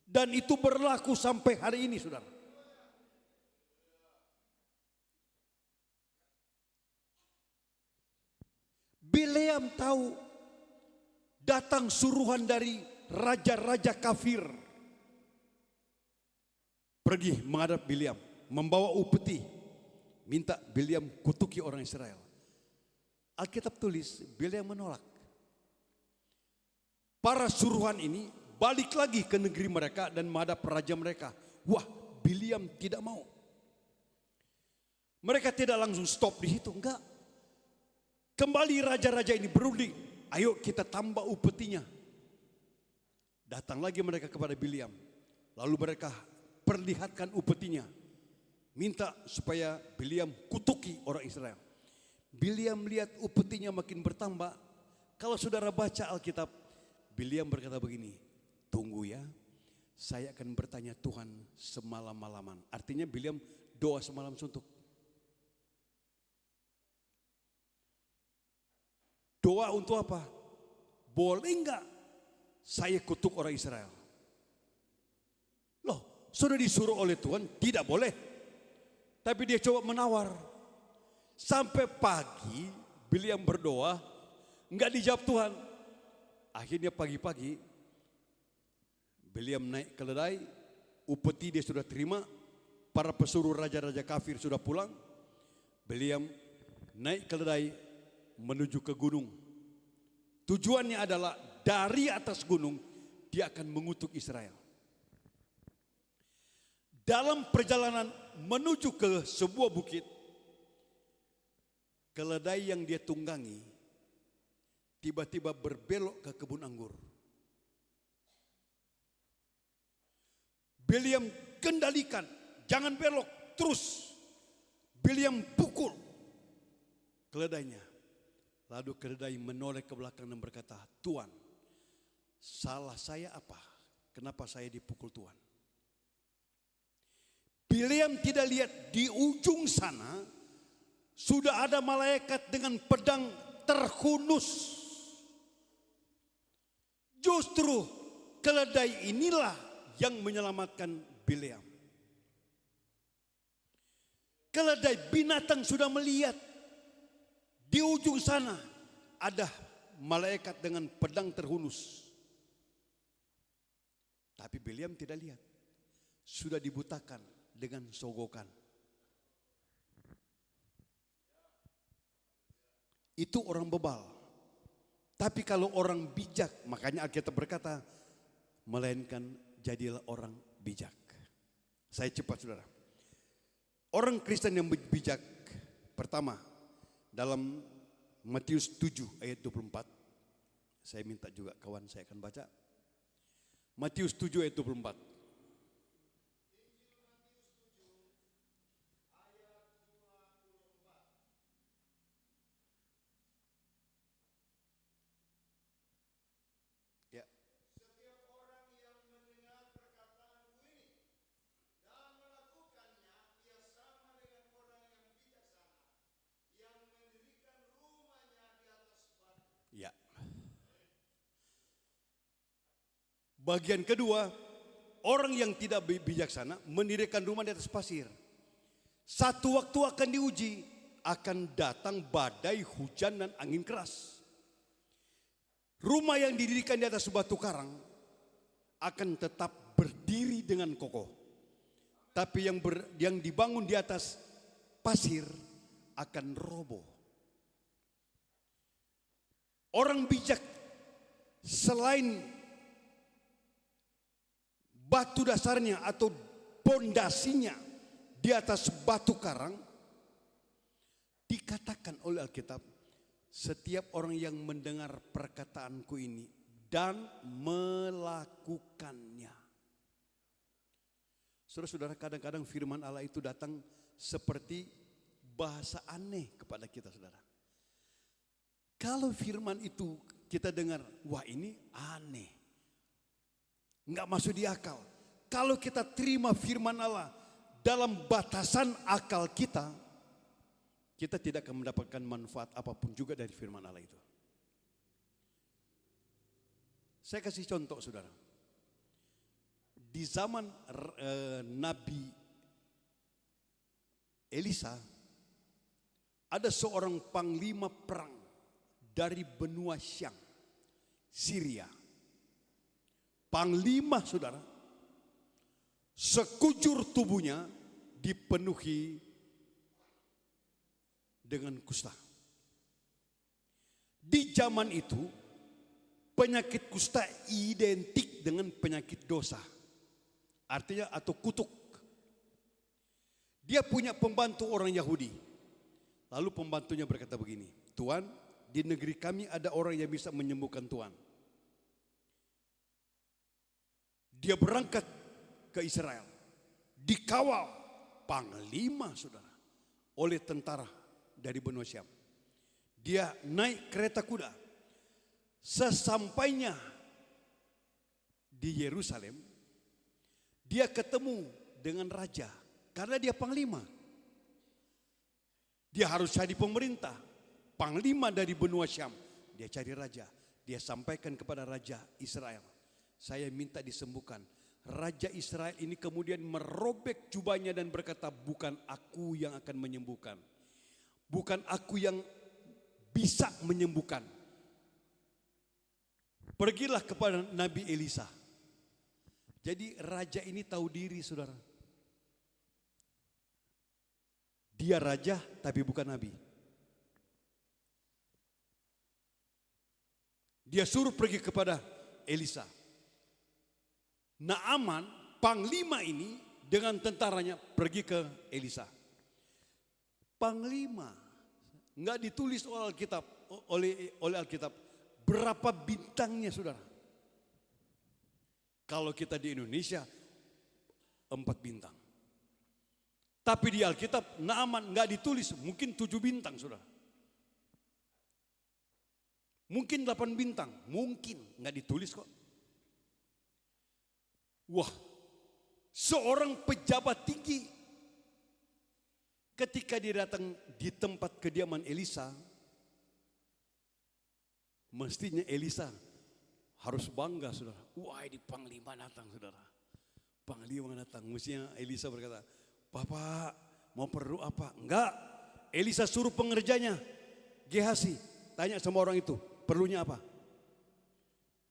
Dan itu berlaku sampai hari ini, saudara. Bileam tahu datang suruhan dari raja-raja kafir. Pergi menghadap Bileam, membawa upeti, minta Bileam kutuki orang Israel. Alkitab tulis, Bileam menolak. Para suruhan ini balik lagi ke negeri mereka dan menghadap raja mereka. Wah, Bileam tidak mau. Mereka tidak langsung stop di situ, enggak. Kembali raja-raja ini berunding, ayo kita tambah upetinya. Datang lagi mereka kepada Bileam. Lalu mereka perlihatkan upetinya. Minta supaya Bileam kutuki orang Israel. Bileam melihat upetinya makin bertambah. Kalau saudara baca Alkitab, Bileam berkata begini, tunggu ya, saya akan bertanya Tuhan semalam-malaman. Artinya Bileam doa semalam suntuk. Doa untuk apa? Boleh enggak saya kutuk orang Israel? Loh, sudah disuruh oleh Tuhan, tidak boleh. Tapi dia coba menawar. Sampai pagi, Bileam berdoa, enggak dijawab Tuhan. Akhirnya pagi-pagi, Bileam naik keledai, upeti dia sudah terima, para pesuruh raja-raja kafir sudah pulang. Bileam naik keledai menuju ke gunung. Tujuannya adalah dari atas gunung dia akan mengutuk Israel. Dalam perjalanan menuju ke sebuah bukit, keledai yang dia tunggangi tiba-tiba berbelok ke kebun anggur. Bileam kendalikan, jangan belok, terus. Bileam pukul keledainya. Lalu keledai menoleh ke belakang dan berkata, Tuan, salah saya apa? Kenapa saya dipukul Tuhan? Bileam tidak lihat di ujung sana sudah ada malaikat dengan pedang terhunus. Justru keledai inilah yang menyelamatkan Bileam. Keledai binatang sudah melihat. Di ujung sana ada malaikat dengan pedang terhunus. Tapi Bileam tidak lihat. Sudah dibutakan dengan sogokan. Itu orang bebal. Tapi kalau orang bijak, makanya Alkitab berkata, melainkan jadilah orang bijak. Saya cepat saudara. Orang Kristen yang bijak, pertama, dalam Matius 7 ayat 24. Saya minta juga kawan saya akan baca. Matius 7 ayat 24. Ya. Ya. Bagian kedua, orang yang tidak bijaksana mendirikan rumah di atas pasir. Satu waktu akan diuji, akan datang badai, hujan dan angin keras. Rumah yang didirikan di atas batu karang akan tetap berdiri dengan kokoh. Tapi yang dibangun di atas pasir akan roboh. Orang bijak selain batu dasarnya atau pondasinya di atas batu karang, dikatakan oleh Alkitab, setiap orang yang mendengar perkataanku ini dan melakukannya. Saudara-saudara, kadang-kadang firman Allah itu datang seperti bahasa aneh kepada kita, saudara. Kalau firman itu kita dengar, wah ini aneh, nggak masuk di akal. Kalau kita terima firman Allah dalam batasan akal kita, kita tidak akan mendapatkan manfaat apapun juga dari firman Allah itu. Saya kasih contoh, saudara. Di zaman Nabi Elisa, ada seorang panglima perang dari benua Syam, Syria. Panglima, saudara, sekujur tubuhnya dipenuhi dengan kusta. Di zaman itu, penyakit kusta identik dengan penyakit dosa. Artinya atau kutuk. Dia punya pembantu orang Yahudi. Lalu pembantunya berkata begini, Tuan, di negeri kami ada orang yang bisa menyembuhkan Tuan. Dia berangkat ke Israel, dikawal panglima, saudara, oleh tentara dari benua Syam. Dia naik kereta kuda. Sesampainya di Yerusalem, dia ketemu dengan raja karena dia panglima. Dia harus cari pemerintah. Panglima dari benua Syam, dia cari raja. Dia sampaikan kepada raja Israel, saya minta disembuhkan. Raja Israel ini kemudian merobek jubahnya dan berkata, bukan aku yang akan menyembuhkan. Bukan aku yang bisa menyembuhkan. Pergilah kepada Nabi Elisa. Jadi raja ini tahu diri, saudara. Dia raja tapi bukan nabi. Dia suruh pergi kepada Elisa. Naaman, panglima ini dengan tentaranya pergi ke Elisa. Panglima, nggak ditulis oleh Alkitab, oleh Alkitab berapa bintangnya, saudara. Kalau kita di Indonesia 4 bintang. Tapi di Alkitab Naaman nggak ditulis, mungkin 7 bintang, saudara. Mungkin 8 bintang, mungkin nggak ditulis kok. Wah, seorang pejabat tinggi ketika dia datang di tempat kediaman Elisa, mestinya Elisa harus bangga, saudara. Wah, ini panglima datang, saudara. Panglima datang, mestinya Elisa berkata, Bapak mau perlu apa? Enggak, Elisa suruh pengerjanya, Gehazi, tanya sama orang itu, perlunya apa?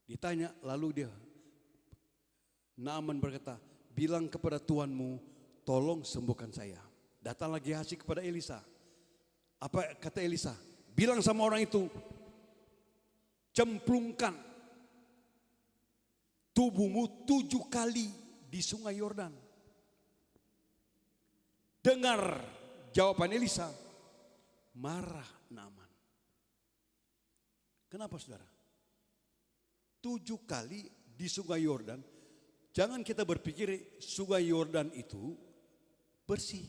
Ditanya, lalu dia, Naaman berkata, bilang kepada tuanmu, tolong sembuhkan saya. Datanglah Gehazi kepada Elisa. Apa kata Elisa? Bilang sama orang itu, cemplungkan tubuhmu 7 kali di sungai Yordan. Dengar jawaban Elisa, marah Naaman. Kenapa, saudara? 7 kali di sungai Yordan. Jangan kita berpikir sungai Yordan itu bersih.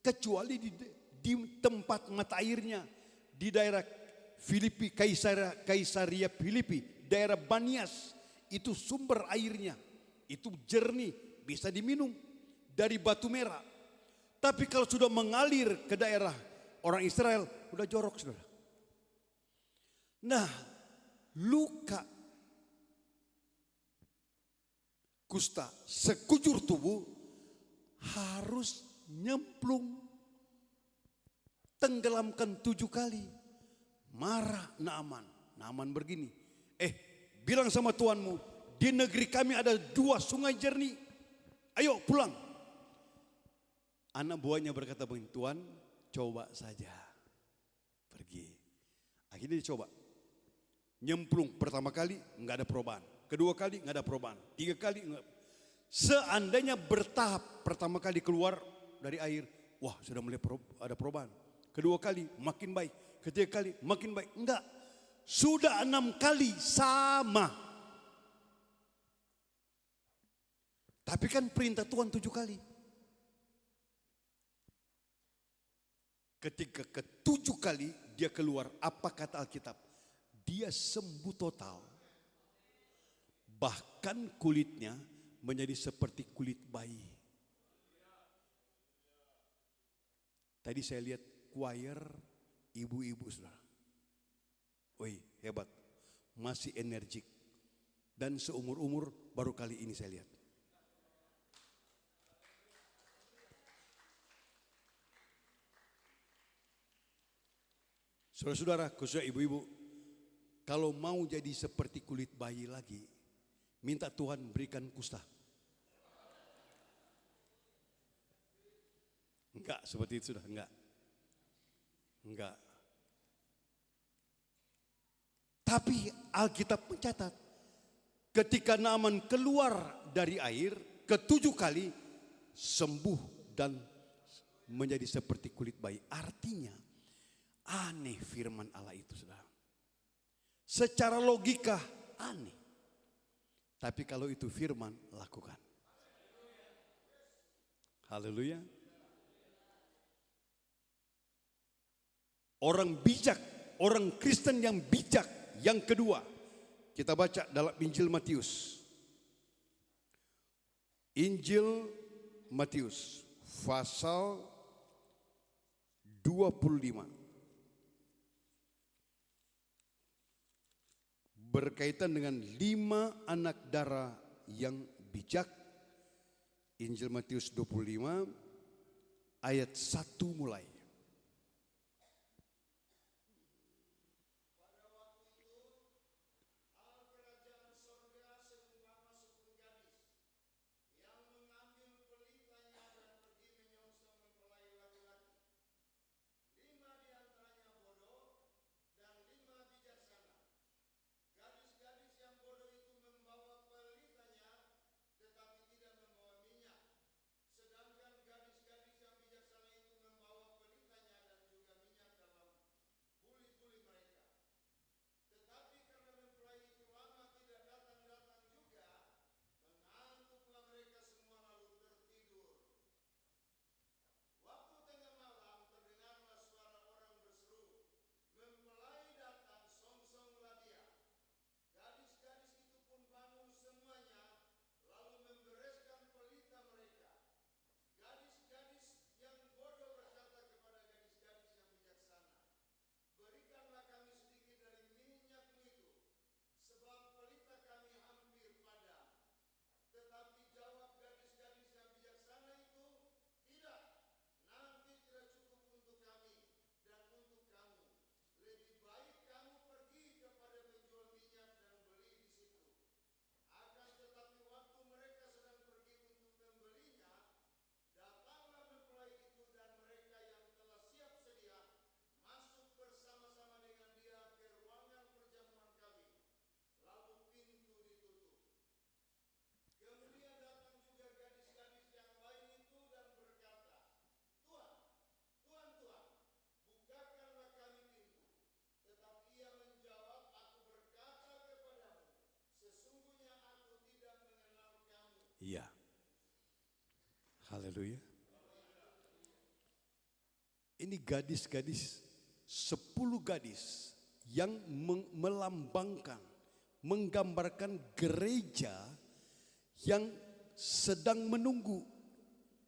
Kecuali di tempat mata airnya. Di daerah Filipi, Kaisaria Filipi, daerah Banias. Itu sumber airnya. Itu jernih, bisa diminum dari batu merah. Tapi kalau sudah mengalir ke daerah orang Israel, udah jorok, saudara. Nah, luka kusta sekujur tubuh harus nyemplung, tenggelamkan 7 kali. Marah Naaman. Naaman begini, bilang sama tuanmu, di negeri kami ada 2 sungai jernih. Ayo pulang. Anak buahnya berkata begini, Tuan, coba saja pergi. Akhirnya dicoba. Nyemplung pertama kali nggak ada perubahan. Kedua kali nggak ada perubahan. 3 kali enggak. Seandainya bertahap, pertama kali keluar dari air, wah sudah mulai ada perubahan. Kedua kali makin baik. Ketiga kali makin baik. Enggak. Sudah 6 kali sama. Tapi kan perintah Tuhan 7 kali. Ketika ketujuh kali dia keluar, apa kata Alkitab? Dia sembuh total. Bahkan kulitnya menjadi seperti kulit bayi. Tadi saya lihat choir ibu-ibu, saudara. Wih, hebat. Masih energik. Dan seumur-umur baru kali ini saya lihat. Saudara-saudara, khususnya ibu-ibu, kalau mau jadi seperti kulit bayi lagi, minta Tuhan berikan kusta. Enggak, seperti itu sudah, enggak. Enggak. Tapi Alkitab mencatat, ketika Naaman keluar dari air, ketujuh kali sembuh dan menjadi seperti kulit bayi. Artinya, aneh firman Allah itu, saudara. Secara logika aneh. Tapi kalau itu firman, lakukan. Haleluya. Orang bijak, orang Kristen yang bijak. Yang kedua, kita baca dalam Injil Matius. Injil Matius pasal 25. Berkaitan dengan 5 anak darah yang bijak. Injil Matius 25 ayat 1 mulai. Iya. Haleluya. Ini gadis-gadis, 10 gadis yang melambangkan, menggambarkan gereja yang sedang menunggu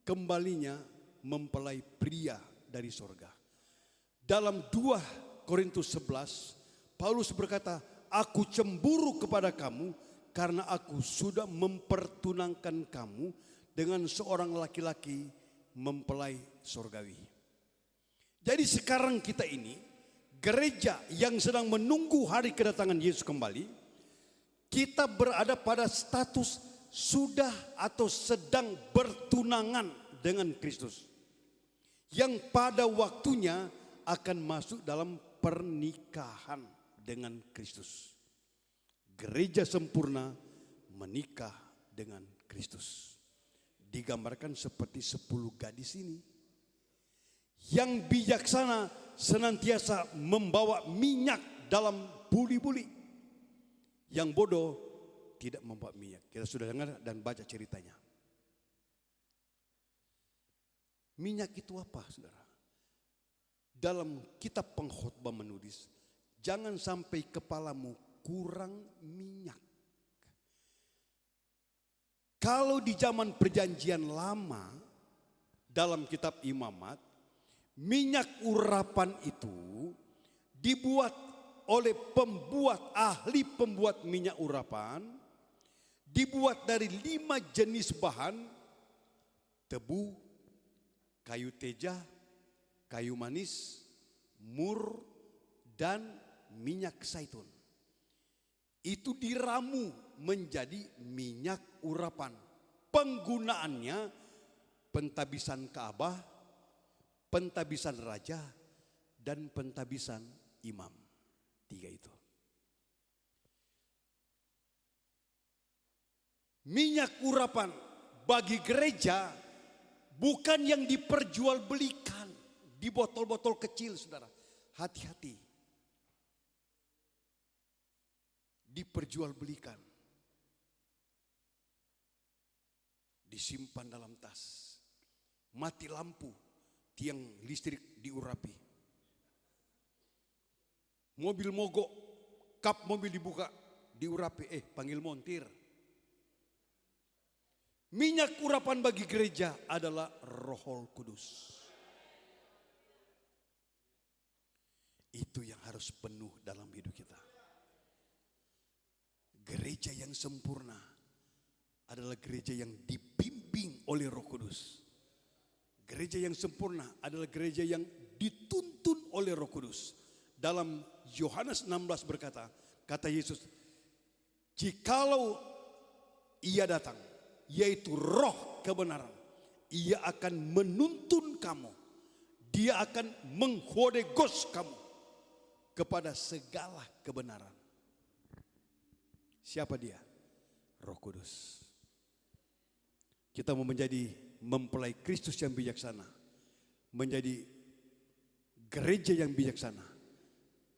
kembalinya mempelai pria dari sorga. Dalam 2 Korintus 11, Paulus berkata, aku cemburu kepada kamu karena aku sudah mempertunangkan kamu dengan seorang laki-laki mempelai sorgawi. Jadi sekarang kita ini, gereja yang sedang menunggu hari kedatangan Yesus kembali, kita berada pada status sudah atau sedang bertunangan dengan Kristus. Yang pada waktunya akan masuk dalam pernikahan dengan Kristus. Gereja sempurna menikah dengan Kristus. Digambarkan seperti 10 gadis ini. Yang bijaksana senantiasa membawa minyak dalam buli-buli. Yang bodoh tidak membawa minyak. Kita sudah dengar dan baca ceritanya. Minyak itu apa, saudara? dalam kitab pengkhotbah menulis, jangan sampai kepalamu kurang minyak. Kalau di zaman perjanjian lama dalam kitab Imamat, minyak urapan itu dibuat oleh ahli pembuat minyak urapan, dibuat dari 5 jenis bahan: tebu, kayu teja, kayu manis, mur, dan minyak zaitun. Itu diramu menjadi minyak urapan. Penggunaannya pentabisan Ka'bah, pentabisan raja, dan pentabisan imam. 3 itu. Minyak urapan bagi gereja bukan yang diperjualbelikan di botol-botol kecil, saudara. Hati-hati. Diperjualbelikan. Disimpan dalam tas. Mati lampu, tiang listrik diurapi. Mobil mogok, kap mobil dibuka, diurapi, panggil montir. Minyak urapan bagi gereja adalah Roh Kudus. Itu yang harus penuh dalam hidup kita. Gereja yang sempurna adalah gereja yang dibimbing oleh Roh Kudus. Gereja yang sempurna adalah gereja yang dituntun oleh Roh Kudus. Dalam Yohanes 16 berkata, kata Yesus, jikalau Ia datang, yaitu Roh kebenaran, Ia akan menuntun kamu. Dia akan menghodegos kamu kepada segala kebenaran. Siapa dia? Roh Kudus. Kita mau mempelai Kristus yang bijaksana, menjadi gereja yang bijaksana,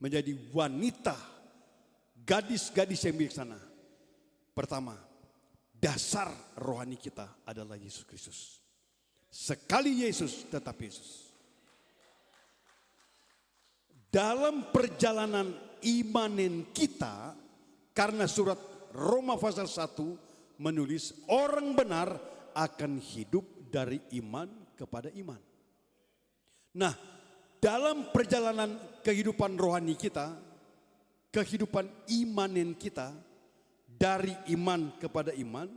menjadi wanita, gadis-gadis yang bijaksana. Pertama, dasar rohani kita adalah Yesus Kristus. Sekali Yesus, tetap Yesus. Dalam perjalanan imanen kita, karena surat Roma pasal 1 menulis orang benar akan hidup dari iman kepada iman. Nah, dalam perjalanan kehidupan rohani kita, kehidupan imanen kita, dari iman kepada iman,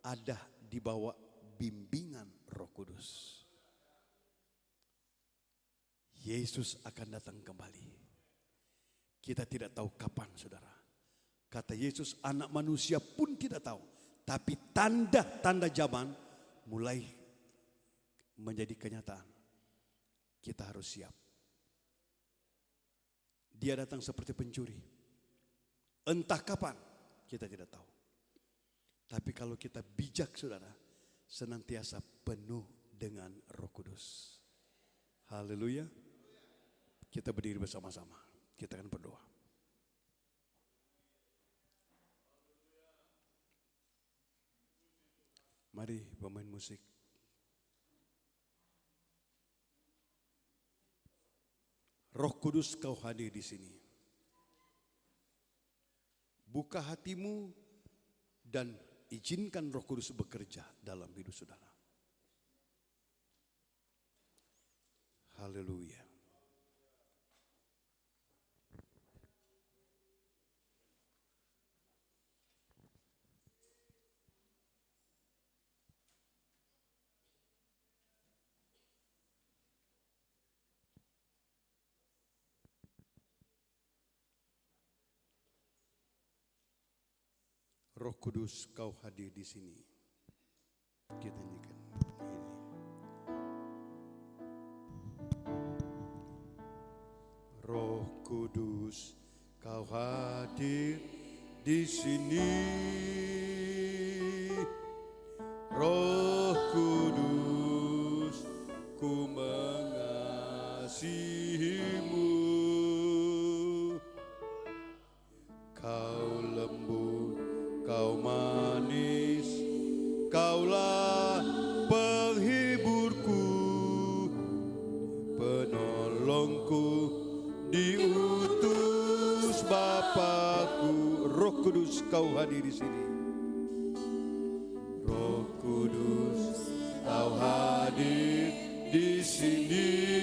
ada di bawah bimbingan Roh Kudus. Yesus akan datang kembali. Kita tidak tahu kapan, saudara. Kata Yesus, anak manusia pun tidak tahu. Tapi tanda-tanda zaman mulai menjadi kenyataan. Kita harus siap. Dia datang seperti pencuri. Entah kapan, kita tidak tahu. Tapi kalau kita bijak, saudara, senantiasa penuh dengan Roh Kudus. Haleluya. Kita berdiri bersama-sama. Kita akan berdoa. Mari pemain musik. Roh Kudus, kau hadir di sini. Buka hatimu dan izinkan Roh Kudus bekerja dalam hidup saudara. Haleluya. Roh Kudus, kau hadir di sini. Kita nyanyikan ini. Roh Kudus, kau hadir di sini. Roh Kudus, ku mengasihimu. Kau lembut, kau manis, kaulah penghiburku, penolong aku. Roh Kudus, kau hadir di sini. Roh Kudus, kau hadir di sini.